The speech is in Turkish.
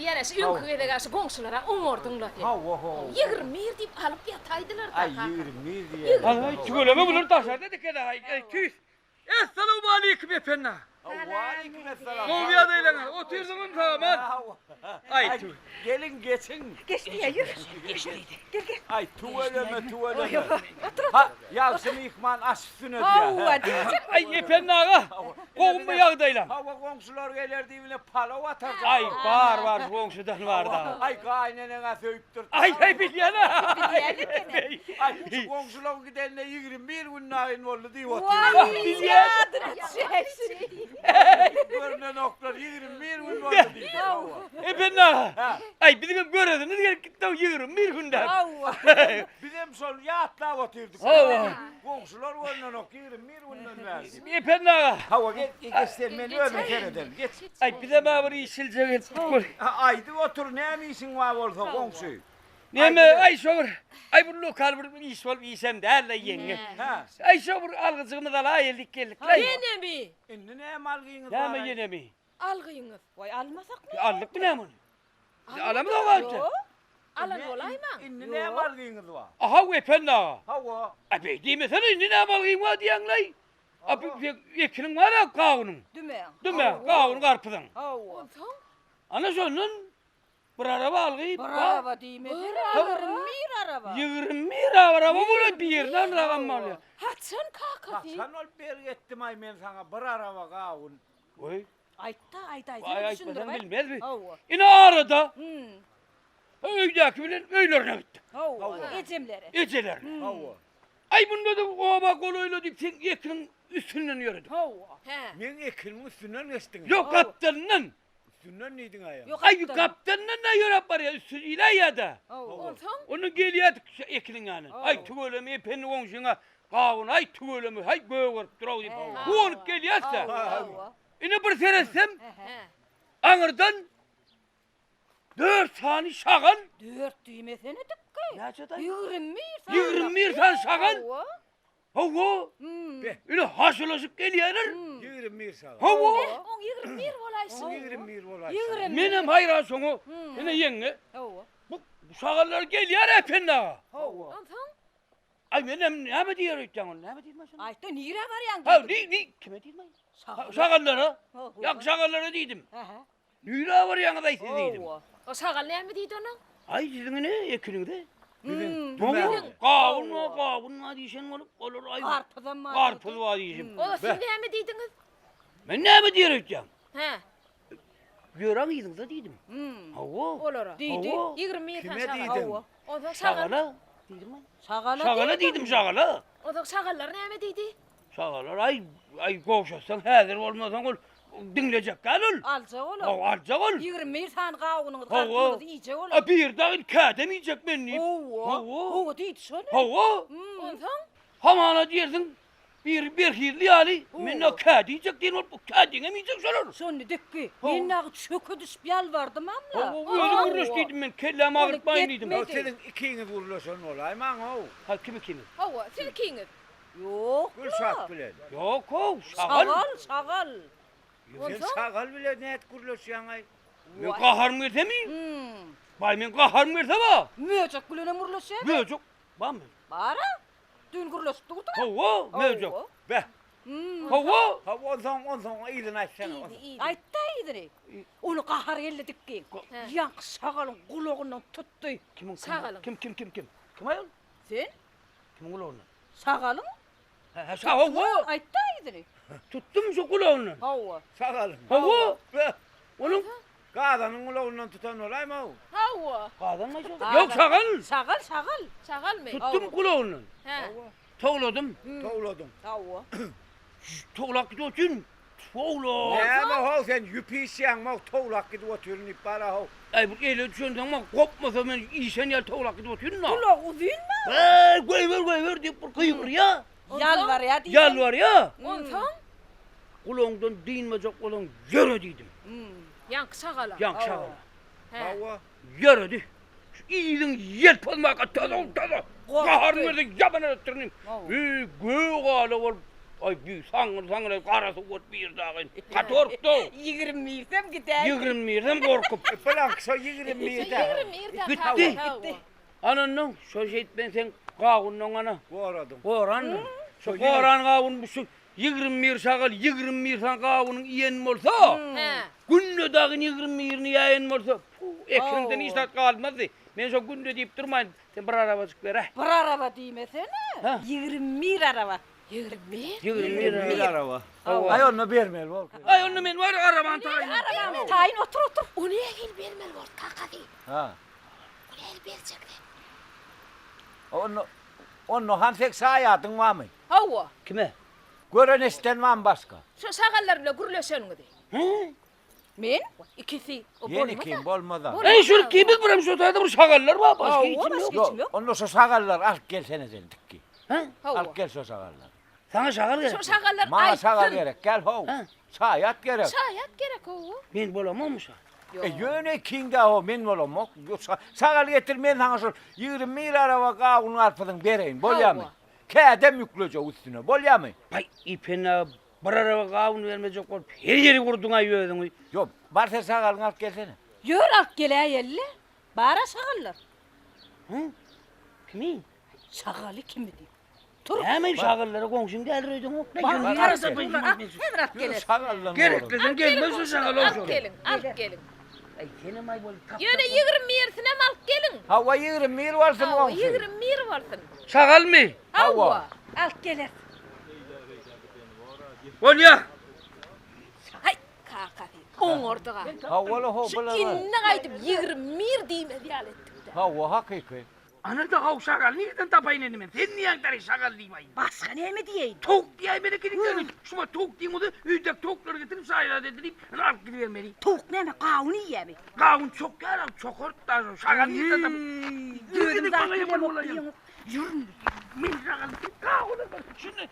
Diyene ünküge de karşı komşulara umurdun lafı. Yığırmır deyip alıp yataydılar da. Ay yığırmır diye. Ay tügöleme bulur taşar dedik ya da ay tüs. Esselamu aleyküm efendim. Aleyküm esselam. Kovya değilen oturdum tamam. Ay tüs. Gelin geçin. Geçti ya yürü. Geçti. Gel gel. Ay tuvaleme. Ha ya seni yıkman aşsın ödü Hava ya. diyecek. Ay efendim ağa. Kovma yağdayla. Hava komşular gelir divine palav atar. Ay var komşudan var da. Ay kaynanana söyüp dur. Ay bilyana. Ay şu komşular gidenle 21 gün nain oldu diye oturuyor. Vay yadır. Görünen oklar 21 gün oldu diye. Efendim ağa. Ay bizim görediniz gittim yığırım bir günden. Hava. Bizim sol yatla oturduk. Hava. Komşular görünen ok 21 günden verdi. Efendim ağa. Hava geçsen beni öbür kereden. Geç. Ay bize mağbur işilce gittik. Aydı otur ne misin var olsa komşu. Neme ay şovur. Ay bu lokal bir iş ol isem derle yenge. Ha. Ay şovur algısımı da la eldik geldik. Yine mi? Şimdi ne malgıyınız Deme yine mi? Algıyınız. Vay almasak mı? Aldık mı ne bunu? Alamı da var. Yok. Alan olay mı? Şimdi ne malgıyınız var? Aha bu efendi ağa. Hava. Abi değil mi sana indi ne malgıyım var diyen lay. Abi ekinin var ya kavunun. Düme. Değil mi? Kavun karpuzun. Hava. Ana sonun bir araba algıyı. Bravo değil mi? Alırım bir araba. Yığırım bir araba böyle bir yerden rakam var ya. Haçın kaka fi. Sen ol bir gittim ay ben sana bir araba kavun. Oy. Aytta Ay seni ay düşündür sen bak. bilmez mi? Hava. Yine arada. Hmm. Öylerine gitti. Hava. Ecemleri. Eceler. Hava. Ay bunda da o bak öyle deyip sen ekinin üstünden yürüdük. Hava. He. Men ekilmin üstünden geçtin. Yok kaptanın. Üstünden neydin ayağı? Yok Ay kaptan. kaptanın ne yürüp var ya üstüyle ya da. Hava. Ondan Onu geliyor ekinin yani. Oo. Ay tüvölemi penni komşuna. Kavun ay tüvölemi hay göğür durau deyip. He. Bu onu geliyorsa. Hava. Yine bir seresem he. anırdan 4 tane şagan. 4 düğmesine tıkkı. Ya çatay. 21 tane şagan. Hava. Hava. Hmm. Be. Yine haşılaşıp geliyorlar. 21 sağa. Hava. On 21 olaysın. 21 olay. 20. Benim hayran sonu. Yine yenge. Hava. Bu şaganlar geliyor efendim. Hava. Ondan Ay benim ne mi diyor canım? Ne mi diyor sana? Aytta nire var yan. Ha ne kime diyor? Şaganlara. Hava. Yak şaganlara dedim. Aha. Nüra var yanında siz dedim. Hava. o şagal ne mi deydi onu? Ay sizin ne ekününde? Hmm. Kavun mu diyişen olur ay. Karpuzdan var. Karpuz var diyişim. O da siz ne mi deydiniz? Ben ne mi diyor canım? He. Gören yedin de dedim. Hmm. Hava. Olur. Dedi. Hava. 21 Kime tane şagal. deydin? Hava. O da şagal. Şagala. Dedim ben. Şagala Şagala dedim şagala. O da şagallar ne mi deydi? Şagalar ay kovşasan hazır olmasan ol. Dinleyecek kalır. Alacak olur. Alacak ol. 21 tane kavunun Hava. karpuzu yiyecek olur. Bir daha kademeyecek beni. Hava. Hava. Hava değil şöyle. Hava. Ondan Hamana diyerdin. Bir hirli ali. Men o kadiyecek değil bu kadiyemeyecek olur. Sonra dikki. Hava. Ben ne çökü düşüp yalvardım ama. Öyle vurmuş dedim ben. Kellem ağrıtmayın dedim. gitmedi. O senin ikiniz vurulursun olay man o. Ha kimi? hava silkiniz. Yok. Gülşat bile. Yok o şagal. Şagal. Sen sağal bile net kurulursun ay. Ben kahar mı mi? Hmm. Bay men kahar mı ba? Mövcek gülüne murlaşıyor. Mevcut. Ba mı? Bara. Dün gurlaşıp durdu. Hava mevcut. Be. Hava. Ha ondan iyiden açsana. Aytta idiri. Onu kahar elle dikki. Yank şagalın kulağından tuttu. Kimin Şagalın. Kim? Kim ayol? Sen Kimin kulağını? şagalın Ha hava. aytta idiri. Tuttum şu kulağını. Hava. Sağal. Hava. Be. Onun Kağıdanın kulağından tutan olay mı o? Hava. Kağıdan mı? Yok şagal. Şagal. Şagal mı? Tuttum kulağını. He. Toğladım. Toğladım. Hava. Toğlak gidiyorsun. Toğla. Ne mi o sen yüpişen mi toğlak gidip oturun ipara o. Ay bu öyle düşünsen ama kopmasa ben iyisen yer toğlak gidiyorsun na. Kulak uzun mu? Koy ver deyip bir kıyır ya. Yalvar ya diye. Yal var ya. Ondan Kulağından değinmeyecek olan yere dedim. yank şagala. Yank şağala. He. Hava. Yere de. Şu iyiliğin yelpanmaya tadı. Kahar verdik yabana öttürünün. Göğ ağla var. Ay büyük sangır karası ot bir dağın. Katorptu. 20 mirsem gider. 20'den korkup. Bıraksa 21'de. Bitti. Ananın söz etmen sen kağunun ana. Koradım. Koran mı? Şu koran kağun bu şu 21 sakal 21 san kağunun iyen olsa. Günde dağın 21'ni yayın olsa. Ekrandan istat kalmazdı. Ben şu günde deyip durmayın. Sen bir araba çık ver. Bir araba demesene. Ha. 21 araba. 21 Bir araba. araba. Ay onu vermel var. Ay onu men var araban tayin. Arabam tayin otur. O neye gel vermel var kakadi. Ha. O neye verecekler? Onu hansek sayatın var mı? Hava. Kime? Gören isten var mı başka? Şu sakallar bile gürleşen mi de? Hı? Men? İkisi o Yeni kim olmadan. Ey şu kibir buram şu tayda bu şakallar var başka Aa, içim yok. başka- Yok, Geçim yok. onu şu sakallar al gelsene sen dikki. Ha? Hava. Al gel şu sakallar. Sana şakal gerek. Şu sakallar Bana sakal ayıpsın. gerek gel ho. Ha. Sayat gerek. Şayet gerek o. Ben bulamam mı şa? Yöne kinga o min olamok. Sakal getirmeyen sana şu 20 araba kavun arpadan vereyim. Bolya mı? Hava. Kâdem yükleyecek üstüne. Bolya mı? Ay ipene bir araba kavun vermeyecek ol. Her yeri vurdun ay yödün. Yok. Varsa sakalını al gelsene. Yör ak gele yelle. Bara şakallar. Hı? Kimin? Şakalı kimi diyeyim? Dur. Hemen şakalları komşum gelirdim o. Ne Bak, yürü, yarısı yarısı bunlar, ben ha? gitmesin. Hemen at gelir. Sakallan Gerekli sen gelmez o şakal Al olsun. gelin, al gelin. Ay senin ay böyle tap. Yöne 20 yersine al gelin. Hava 20 varsın Hava komşu. 20 varsın. Şakal mı? Hava. Al gelir. Ol ya. Hay kakadi. On ortaga. Havalı ho Şu bala. inne kaydım 20 diyeyim ediyal ettim de. Hava hakiki. Ana da hav şakal nereden tapayın enime? Sen niye antari şakal diyeyim ay? Başka ne mi diyeyim? Tok diye beni kediklerini. Şuma tok diyeyim o da üydek tokları getirip sayıla dedireyim. Alıp gidivermeli. Tok ne mi? Kavunu yiye mi? Kavun çok yarar, çok hortlar. Şakal nereden tapayın? Gördüm bana zaten yapar ne olayım. bakıyorsun. Yürü. Min şakal. Kavunu. Şimdi